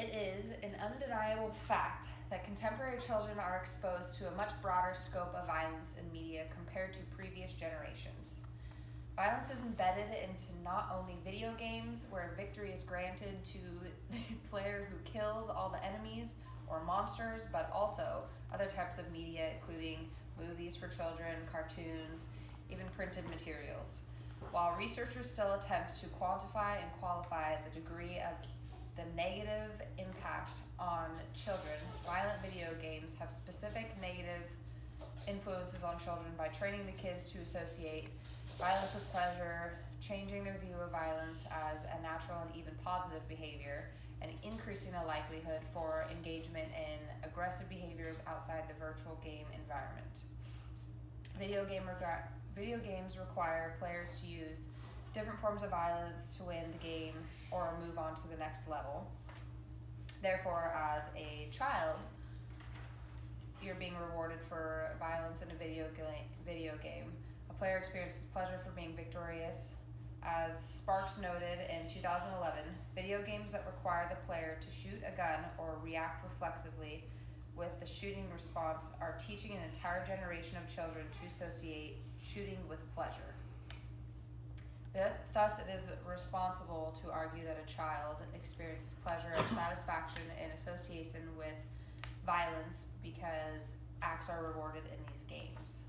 It is an undeniable fact that contemporary children are exposed to a much broader scope of violence in media compared to previous generations. Violence is embedded into not only video games, where victory is granted to the player who kills all the enemies or monsters, but also other types of media, including movies for children, cartoons, even printed materials. While researchers still attempt to quantify and qualify the degree of the negative impact on children, violent video games have specific negative influences on children by training the kids to associate violence with pleasure, changing their view of violence as a natural and even positive behavior, and increasing the likelihood for engagement in aggressive behaviors outside the virtual game environment. Video games require players to use different forms of violence to win the game or move on to the next level. Therefore, as a child, you're being rewarded for violence in a video game. A player experiences pleasure for being victorious. As Sparks noted in 2011, video games that require the player to shoot a gun or react reflexively with the shooting response are teaching an entire generation of children to associate shooting with pleasure. Thus, it is responsible to argue that a child experiences pleasure and satisfaction in association with violence because acts are rewarded in these games.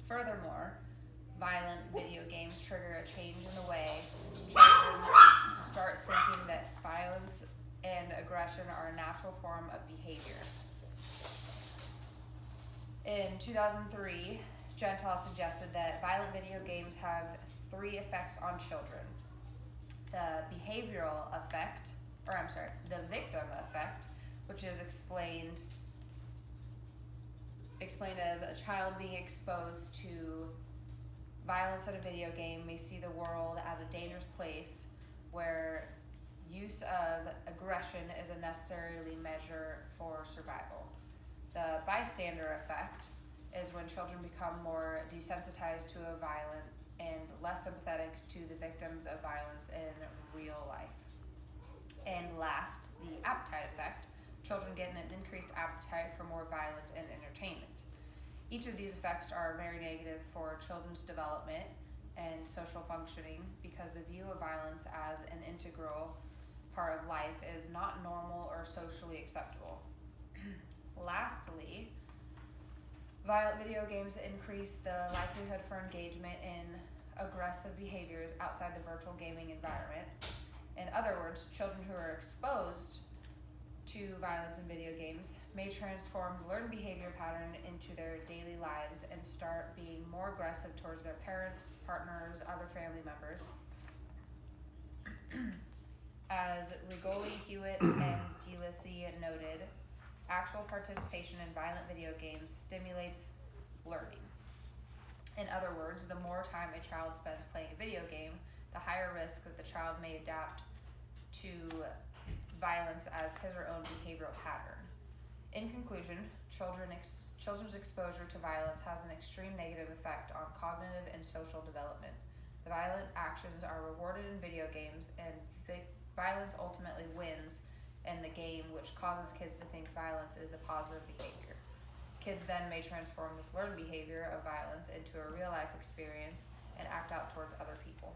Furthermore, violent video games trigger a change in the way children start thinking that violence and aggression are a natural form of behavior. In 2003, Gentile suggested that violent video games have 3 effects on children. The behavioral effect, the victim effect, which is explained as a child being exposed to violence in a video game may see the world as a dangerous place where use of aggression is a necessary measure for survival. The bystander effect is when children become more desensitized to a violent and less sympathetic to the victims of violence in real life. And last, the appetite effect. Children get an increased appetite for more violence and entertainment. Each of these effects are very negative for children's development and social functioning because the view of violence as an integral part of life is not normal or socially acceptable. Lastly, violent video games increase the likelihood for engagement in aggressive behaviors outside the virtual gaming environment. In other words, children who are exposed to violence in video games may transform the learned behavior pattern into their daily lives and start being more aggressive towards their parents, partners, other family members. As Rigoli, Hewitt, and DeLacy noted, actual participation in violent video games stimulates learning. In other words, the more time a child spends playing a video game, the higher risk that the child may adapt to violence as his or own behavioral pattern. In conclusion, children's exposure to violence has an extreme negative effect on cognitive and social development. The violent actions are rewarded in video games, and violence ultimately wins in the game, which causes kids to think violence is a positive behavior. Kids then may transform this learned behavior of violence into a real-life experience and act out towards other people.